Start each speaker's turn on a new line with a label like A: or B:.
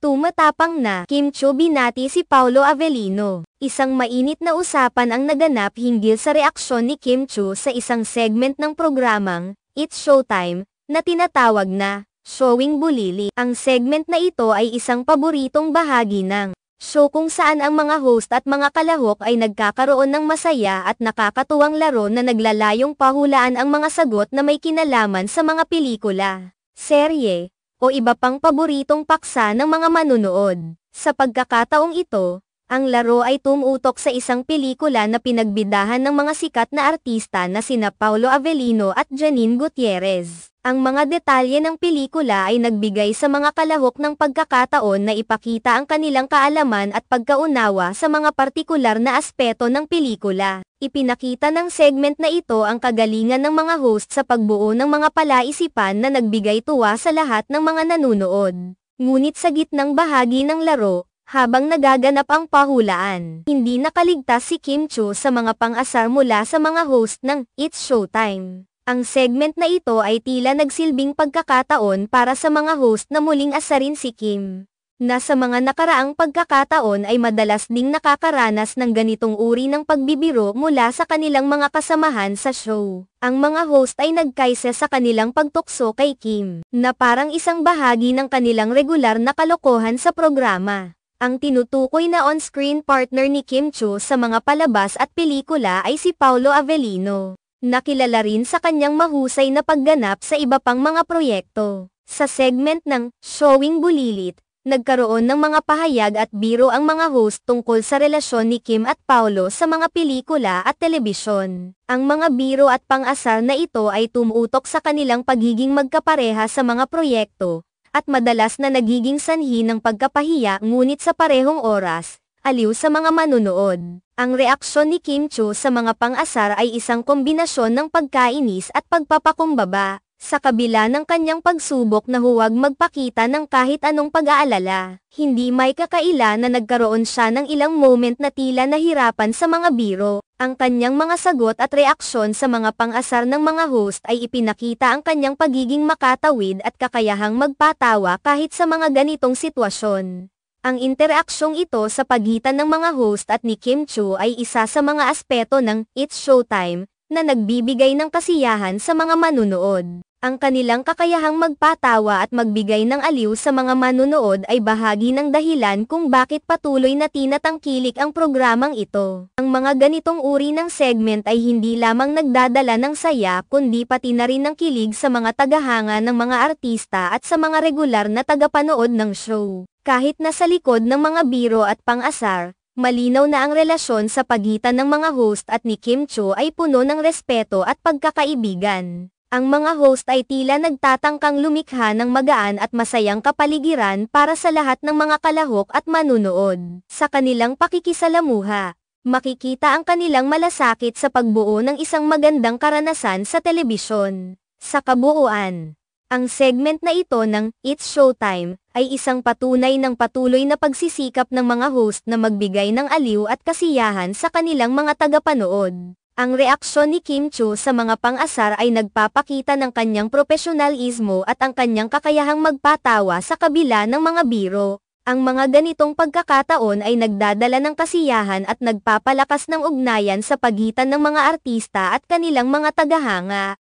A: Tumatapang na Kim Chiu binati si Paolo Avellino. Isang mainit na usapan ang naganap hinggil sa reaksyon ni Kim Chiu sa isang segment ng programang It's Showtime na tinatawag na Showing Bulili. Ang segment na ito ay isang paboritong bahagi ng show kung saan ang mga host at mga kalahok ay nagkakaroon ng masaya at nakakatuwang laro na naglalayong pahulaan ang mga sagot na may kinalaman sa mga pelikula, serye, o iba pang paboritong paksa ng mga manunood. Sa pagkakataong ito, ang laro ay tumutok sa isang pelikula na pinagbidahan ng mga sikat na artista na sina Paolo Avellino at Janine Gutierrez. Ang mga detalye ng pelikula ay nagbigay sa mga kalahok ng pagkakataon na ipakita ang kanilang kaalaman at pagkaunawa sa mga partikular na aspeto ng pelikula. Ipinakita ng segment na ito ang kagalingan ng mga host sa pagbuo ng mga palaisipan na nagbigay tuwa sa lahat ng mga nanunood. Ngunit sa gitnang bahagi ng laro, habang nagaganap ang pahulaan, hindi nakaligtas si Kim Chiu sa mga pang-asar mula sa mga host ng It's Showtime. Ang segment na ito ay tila nagsilbing pagkakataon para sa mga host na muling asarin si Kim, na sa mga nakaraang pagkakataon ay madalas ding nakakaranas ng ganitong uri ng pagbibiro mula sa kanilang mga kasamahan sa show. Ang mga host ay nagkaisa sa kanilang pagtukso kay Kim, na parang isang bahagi ng kanilang regular na kalokohan sa programa. Ang tinutukoy na on-screen partner ni Kim Chiu sa mga palabas at pelikula ay si Paolo Avellino, na kilala rin sa kanyang mahusay na pagganap sa iba pang mga proyekto. Sa segment ng Showing Bulilit, nagkaroon ng mga pahayag at biro ang mga host tungkol sa relasyon ni Kim at Paolo sa mga pelikula at telebisyon. Ang mga biro at pang-asar na ito ay tumutok sa kanilang pagiging magkapareha sa mga proyekto, at madalas na nagiging sanhi ng pagkapahiya ngunit sa parehong oras, aliw sa mga manunood. Ang reaksyon ni Kim Chiu sa mga pang-asar ay isang kombinasyon ng pagkainis at pagpapakumbaba, sa kabila ng kanyang pagsubok na huwag magpakita ng kahit anong pag-aalala. Hindi may kakaila na nagkaroon siya ng ilang moment na tila nahirapan sa mga biro. Ang kanyang mga sagot at reaksyon sa mga pang-asar ng mga host ay ipinakita ang kanyang pagiging makatawid at kakayahang magpatawa kahit sa mga ganitong sitwasyon. Ang interaksyong ito sa pagitan ng mga host at ni Kim Chiu ay isa sa mga aspeto ng It's Showtime na nagbibigay ng kasiyahan sa mga manunood. Ang kanilang kakayahang magpatawa at magbigay ng aliw sa mga manunood ay bahagi ng dahilan kung bakit patuloy na tinatangkilik ang programang ito. Ang mga ganitong uri ng segment ay hindi lamang nagdadala ng saya kundi pati na rin ng kilig sa mga tagahanga ng mga artista at sa mga regular na tagapanood ng show. Kahit nasa likod ng mga biro at pang-asar, malinaw na ang relasyon sa pagitan ng mga host at ni Kim Chiu ay puno ng respeto at pagkakaibigan. Ang mga host ay tila nagtatangkang lumikha ng magaan at masayang kapaligiran para sa lahat ng mga kalahok at manunood. Sa kanilang pakikisalamuha, makikita ang kanilang malasakit sa pagbuo ng isang magandang karanasan sa telebisyon. Sa kabuuan, ang segment na ito ng It's Showtime ay isang patunay ng patuloy na pagsisikap ng mga host na magbigay ng aliw at kasiyahan sa kanilang mga tagapanood. Ang reaksyon ni Kim Chiu sa mga pang-asar ay nagpapakita ng kanyang profesionalismo at ang kanyang kakayahang magpatawa sa kabila ng mga biro. Ang mga ganitong pagkakataon ay nagdadala ng kasiyahan at nagpapalakas ng ugnayan sa pagitan ng mga artista at kanilang mga tagahanga.